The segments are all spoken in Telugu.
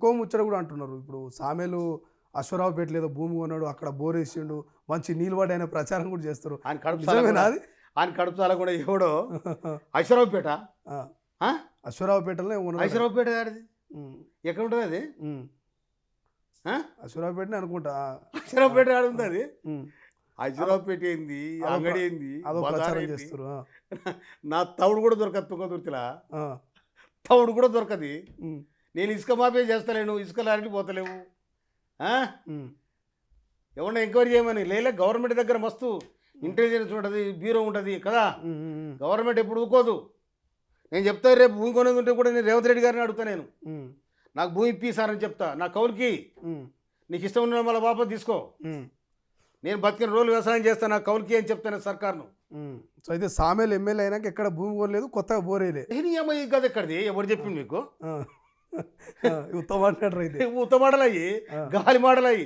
ఇంకో ముచ్చట కూడా అంటున్నారు. ఇప్పుడు సామేలు అశ్వరావుపేట ఏదో భూమి కొన్నాడు, అక్కడ బోర్ వేసిండు, మంచి నీళ్ళు పడ్డాయనే ప్రచారం కూడా చేస్తారు. నిజమేనా అది? ఆయన కడుపుతాల కూడా ఎవడో అశ్వరావుపేట అశ్వరావుపేటలో అశ్వరావుపేట గారిది ఎక్కడ ఉంటుంది అది? అశ్వరావుపేటనే అనుకుంటా. అశ్వరావుపేట ఆడ ఉంది అది. అశ్వరావుపేట ఏంది, అంగడి ఏంది, అదో ప్రచారం చేస్తారు. నా తవుడు కూడా దొరకదు తుంగతుర్తిలా, తవుడు కూడా దొరకది. నేను ఇసుక మాఫీ చేస్తలేను, ఇసుక లారీకి పోతలేవు. ఎవరన్నా ఎంక్వైరీ చేయమని లేలే. గవర్నమెంట్ దగ్గర మస్తు ఇంటెలిజెన్స్ ఉంటుంది, బ్యూరో ఉంటుంది కదా. గవర్నమెంట్ ఎప్పుడు ఊకోదు. నేను చెప్తా, రేపు భూమి కొనేది ఉంటే కూడా నేను రేవంత్ రెడ్డి గారిని అడుగుతా. నేను నాకు భూమి ఇప్పిస్తారని చెప్తా, నా కౌలుకి. నీకు ఇష్టం ఉన్న మళ్ళీ వాపస్ తీసుకో, నేను బతికిన రోజులు వ్యవసాయం చేస్తాను, నా కౌలుకి అని చెప్తాను సర్కార్ను. సో అయితే సామేలు ఎమ్మెల్యే అయినాక ఎక్కడ భూమి కోరలేదు, కొత్తగా బోరేలే. ఏమో కదా ఎక్కడిది ఎవరు చెప్పింది మీకు? ఉత్తమాటలు ఉత్తమాటలు అయ్యి, గాలి మాటలు అయ్యి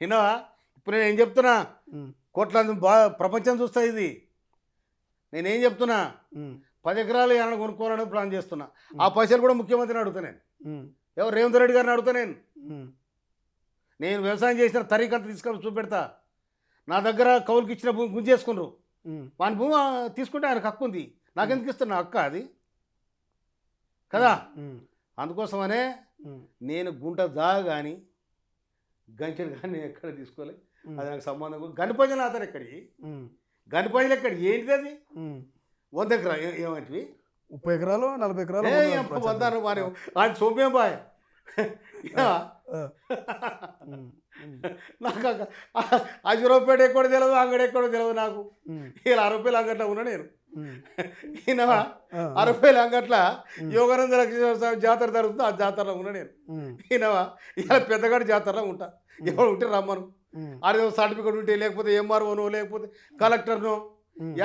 విన్నావా? ఇప్పుడు నేను ఏం చెప్తున్నా, కోట్లాది ప్రపంచం చూస్తా. ఇది నేనేం చెప్తున్నా, 10 ఎకరాలు ఏమైనా కొనుక్కోవాలని ప్లాన్ చేస్తున్నా. ఆ పైసలు కూడా ముఖ్యమంత్రిని అడుగుతా నేను, ఎవరు రేవంత్ రెడ్డి గారిని అడుగుతా. నేను వ్యవసాయం చేసిన తరీకంతా తీసుకొని చూపెడతా. నా దగ్గర కౌలుకి ఇచ్చిన భూమి గుంజేసుకున్నారు, వాని భూమి తీసుకుంటే ఆయనకు హక్కు ఉంది, నాకెందుకు ఇస్తున్నా హక్కు అది కదా. అందుకోసమనే నేను గుంట జాగ కానీ గంచెలు కానీ నేను ఎక్కడ తీసుకోలే. అది నాకు సంబంధం. గనిపంజలు అతను ఎక్కడికి, గనిపంజలు ఎక్కడికి ఏంటిది అది? 100 ఎకరాలు ఏమంటివి? 30 ఎకరాలు 40 ఎకరాలు వద్దాను వారి ఆయన సోమ్యం బాయ్. నాకు అజురూపేట ఎక్కడ తెలియదు, అంగడి ఎక్కడో తెలియదు నాకు. ఇలా 60 రూపాయలు అంగట్లో ఉన్నా నేను. ఈయన 60 రూపాయలు అంగట్ల యోగానంద లక్ష్మీ జాతర జరుగుతుంది, ఆ జాతరలో ఉన్నా నేను. ఈయనవా ఇలా పెద్దగాడి జాతరలో ఉంటా. ఎవరు ఉంటే రమ్మను, ఆడ సర్టిఫికేట్ ఉంటే, లేకపోతే ఎంఆర్ఓనో లేకపోతే కలెక్టర్నో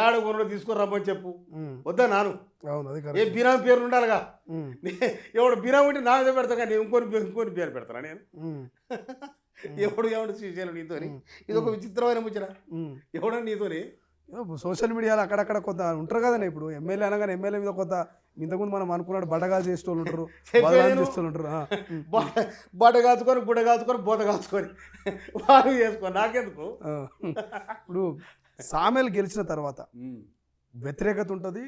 ఏడ కొనో తీసుకొని రమ్మని చెప్పు. వద్దా నాను? ఏ బినామీ పేరు ఉండాలిగా. ఎవడు బినామీ ఉంటే నా మీద పెడతా, కానీ ఇంకొని పేరు పెడతాను నేను. ఎవడు శ్రీశైలం నీతోని? ఇది ఒక విచిత్రమైన ముచ్చట. ఎవడో నీతోని సోషల్ మీడియాలో అక్కడక్కడ కొంత ఉంటారు కదండి. ఇప్పుడు ఎమ్మెల్యే అనగానే ఎమ్మెల్యే మీద కొంత ఇంతకుముందు మనం అనుకున్నాడు బట్టగా చేసేటోళ్ళు ఉంటారు, బట్ట కాల్చుకొని బుడ్డ కాల్చుకొని బోత కాల్చుకొని వారు చేసుకో, నాకెందుకు? ఇప్పుడు సామేలు గెలిచిన తర్వాత వ్యతిరేకత ఉంటుంది,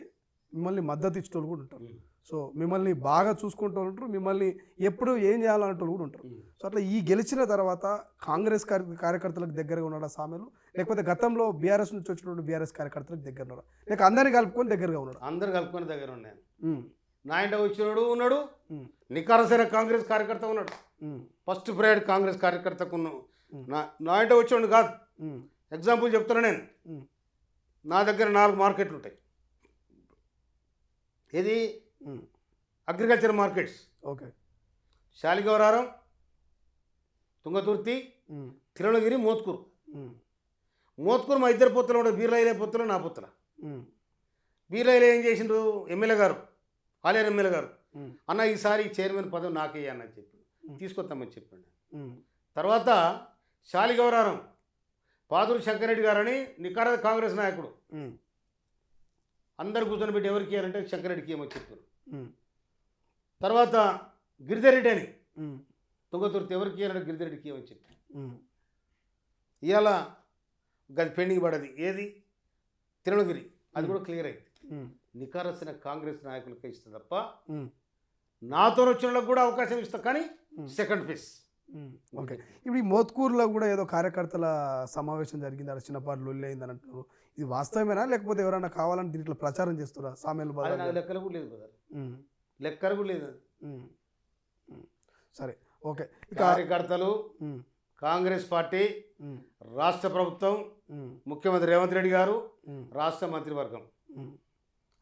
మిమ్మల్ని మద్దతు ఇచ్చేటోళ్ళు కూడా ఉంటారు. సో మిమ్మల్ని బాగా చూసుకుంటూ ఉంటారు, మిమ్మల్ని ఎప్పుడు ఏం చేయాలంటోళ్ళు కూడా ఉంటారు. సో అట్లా ఈ గెలిచిన తర్వాత కాంగ్రెస్ కార్యకర్తలకు దగ్గరగా ఉన్నాడా సామేలు, లేకపోతే గతంలో బీఆర్ఎస్ నుంచి వచ్చినటువంటి బీఆర్ఎస్ కార్యకర్తలకు దగ్గర ఉన్నాడా, లేక అందరినీ కలుపుకొని దగ్గరగా ఉన్నాడు? అందరు కలుపుకొని దగ్గర ఉన్నాను. నా ఇంట వచ్చినాడు ఉన్నాడు, నికారసైన కాంగ్రెస్ కార్యకర్త ఉన్నాడు. ఫస్ట్ ప్రైవేట్ కాంగ్రెస్ కార్యకర్తకు నా ఇంట వచ్చాడు కాదు. ఎగ్జాంపుల్ చెప్తున్నా నేను, నా దగ్గర 4 మార్కెట్లు ఉంటాయి. ఇది agriculture markets. Okay. Shaligouraram, Thungathurthy, Thirumalagiri, Mothkur. Mothkur మా ఇద్దరు పొత్తులు ఉండదు, బీర్లైలే పొత్తులు, నా పొత్తుల. బీర్లైలే ఏం చేసిండ్రు, ఎమ్మెల్యే గారు, ఆలేరు ఎమ్మెల్యే గారు, అన్న ఈసారి చైర్మన్ పదవి నాకే అన్నని చెప్పి తీసుకొస్తామని చెప్పండి. తర్వాత శాలిగౌరారం పాదూరు శంకరెడ్డి గారని నికార కాంగ్రెస్ నాయకుడు, అందరు కూర్చొని పెట్టి ఎవరికి ఇవ్వాలంటే శంకరెడ్డికి ఏమో చెప్పారు. తర్వాత గిరిధరెడ్డి అని తుంగతుర్తి, ఎవరికి ఇవ్వాలంటే గిరిధరెడ్డికి ఏమని చెప్పారు. ఇవాళ గది పెండింగ్ పడది, ఏది తిరుమలగిరి, అది కూడా క్లియర్ అయింది. నికారసిన కాంగ్రెస్ నాయకులకే ఇస్తుంది తప్ప నాతో వచ్చిన వాళ్ళకి కూడా అవకాశం ఇస్తా, కానీ సెకండ్ ఫేజ్. ఓకే. ఇప్పుడు ఈ మోత్కూరులో కూడా ఏదో కార్యకర్తల సమావేశం జరిగింది, అక్కడ చిన్నపాటు లొల్లి అయిందని అంటున్నారు. ఇది వాస్తవమేనా, లేకపోతే ఎవరైనా కావాలని దీంట్లో ప్రచారం చేస్తారా? సామేలు లెక్కలు కూడా లేదు బ్రదర్, లెక్కలు కూడా లేదు. సరే, ఓకే. కార్యకర్తలు, కాంగ్రెస్ పార్టీ, రాష్ట్ర ప్రభుత్వం, ముఖ్యమంత్రి రేవంత్ రెడ్డి గారు, రాష్ట్ర మంత్రివర్గం,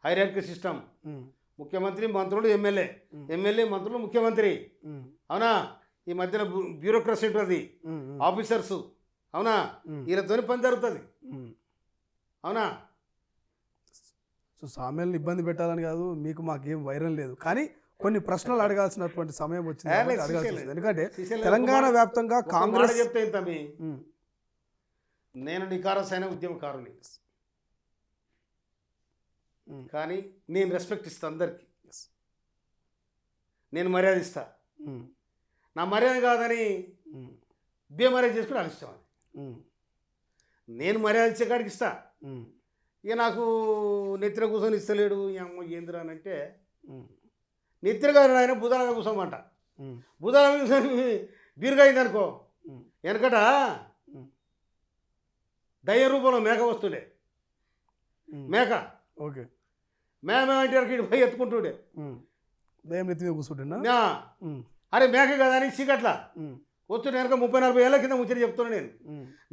హైరార్కీ సిస్టమ్. ముఖ్యమంత్రి, మంత్రులు, ఎమ్మెల్యే, ఎమ్మెల్యే, మంత్రులు, ముఖ్యమంత్రి. అవునా? ఈ మధ్యన బ్యూరోక్రసీ ఉంటుంది, ఆఫీసర్స్. అవునా? వీళ్ళతోని పని జరుగుతుంది. అవునా? సో సామేల్ని ఇబ్బంది పెట్టాలని కాదు, మీకు మాకేం వైరం లేదు, కానీ కొన్ని ప్రశ్నలు అడగాల్సినటువంటి సమయం వచ్చింది, అడగాల్సింది. ఎందుకంటే తెలంగాణ వ్యాప్తంగా కాంగ్రెస్ చెప్తే ఇంతమి, నేను నికారసైన ఉద్యమకారుని, కానీ నేను రెస్పెక్ట్ ఇస్తా అందరికి, నేను మర్యాద ఇస్తా. నా మర్యాద కాదని బేమర్యాద చేసుకుని వాళ్ళ ఇష్టం అది. నేను మర్యాద ఇచ్చే కాడికి ఇస్తా. ఇక నాకు నెత్తిన కూర్చొని ఇస్తలేడు ఈ అమ్మ ఏందిరా అని అంటే నెత్తిన కాదు ఆయన బుధాలుగా కూర్చోమంట. బుధాల బీరుగా అయిందనుకో వెనకట దయ్య రూపంలో మేక వస్తుండే. మేక ఓకే మేమంటే ఇటు పోయి ఎత్తుకుంటుండే. దయ్యం నెత్తి మీద కూర్చుంటున్నా. అరే మేక కదా అని చీకట్లా వస్తుండే వెనక 30-40 ఏళ్ళ కింద ముచ్చట చెప్తున్నా నేను.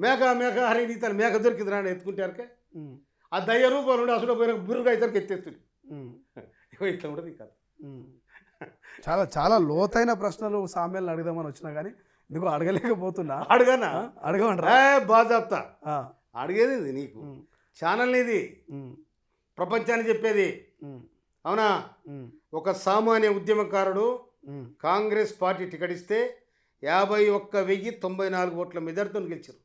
మేక మేక అరే నీ తన మేక దొరికింది రా ఎత్తుకుంటారకే ఆ దయ్య రూపంలో ఉండి అసలు పోయిన బిరుగా అయితే ఎత్తేస్తుంది. ఇట్లా ఉంటుంది కదా. చాలా చాలా లోతైన ప్రశ్నలు సామ్యాలను అడుగుదామని వచ్చినా కానీ నీకు అడగలేకపోతున్నా. అడగనా అడగమంటారా? బాగా చెప్తా. అడిగేది ఇది నీకు ఛానల్ ఇది ప్రపంచాన్ని చెప్పేది. అవునా? ఒక సామాన్య ఉద్యమకారుడు కాంగ్రెస్ పార్టీ టికెట్ ఇస్తే 51,094 ఓట్ల మెజార్టీతో గెలిచారు.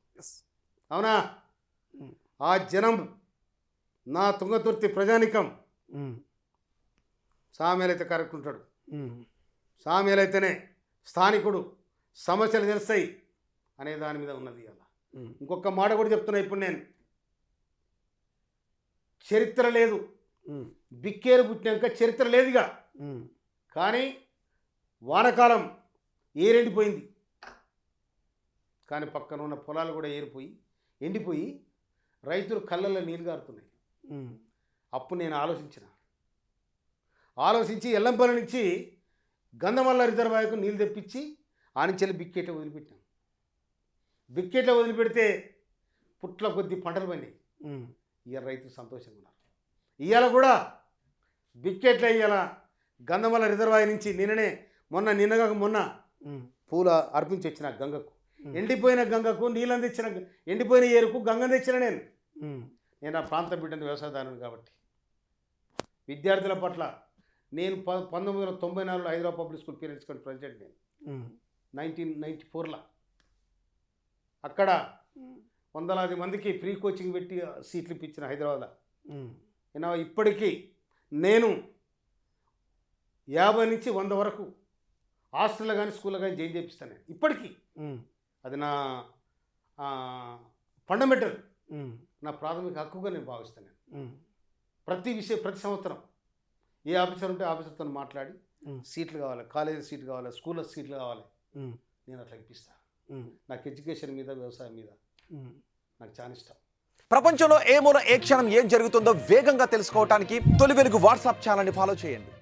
అవునా? ఆ జనం నా తుంగతుర్తి ప్రజానికం సామ్యాలైతే కరెక్ట్ ఉంటాడు. సామ్యాలైతేనే స్థానికుడు సమస్యలు తెలుస్తాయి అనే దాని మీద ఉన్నది. అలా ఇంకొక మాట కూడా చెప్తున్నా ఇప్పుడు నేను. చరిత్ర లేదు, బిక్కేరు పుట్టినాక చరిత్ర లేదుగా. కానీ వానకాలం ఏరెండిపోయింది. కానీ పక్కన ఉన్న పొలాలు కూడా ఎండిపోయి రైతులు కళ్ళల్లో నీళ్ళు గారుతున్నాయి. అప్పుడు నేను ఆలోచించి ఎల్లంపల్లి నుంచి గంధమల్ల రిజర్వాయర్కు నీళ్ళు తెప్పించి ఆ నుంచి వెళ్ళి బిక్కేట్లో వదిలిపెట్టాను. బిక్కేట్లో వదిలిపెడితే పుట్ల కొద్ది పంటలు పండినాయి. ఇవాళ రైతులు సంతోషంగా ఉన్నారు. ఇవాళ కూడా బిక్కేట్లో ఇవాళ గంధమల్ల రిజర్వాయర్ నుంచి మొన్న పూల అర్పించి వచ్చిన గంగకు, ఎండిపోయిన గంగకు నీళ్ళని తెచ్చిన, ఎండిపోయిన ఏరుకు గంగని తెచ్చిన నేను ఆ ప్రాంతం బిడ్డను వ్యవసాయదారుని కాబట్టి విద్యార్థుల పట్ల నేను 1994లో Hyderabad public school parents committee president. నేను 1994లో అక్కడ వందలాది మందికి ఫ్రీ కోచింగ్ పెట్టి సీట్లు ఇప్పించిన హైదరాబాద్లో. ఇప్పటికీ నేను 50 నుంచి 100 వరకు హాస్టల్లో కానీ స్కూల్లో కానీ జాయిన్ చేపిస్తాను నేను ఇప్పటికీ. అది నా ఫండమెంటల్, నా ప్రాథమిక హక్కుగా నేను భావిస్తాను. ప్రతి సంవత్సరం ఏ ఆఫీసర్ ఉంటే ఆఫీసర్తో మాట్లాడి సీట్లు కావాలి, కాలేజీ సీట్లు కావాలి, స్కూల్లో సీట్లు కావాలి, నేను అట్లా ఇప్పిస్తాను. నాకు ఎడ్యుకేషన్ మీద, వ్యవసాయం మీద నాకు చాలా ఇష్టం. ప్రపంచంలో ఏ మూల ఏ క్షణం ఏం జరుగుతుందో వేగంగా తెలుసుకోవడానికి తొలి వెలుగు వాట్సాప్ ఛానల్ని ఫాలో చేయండి.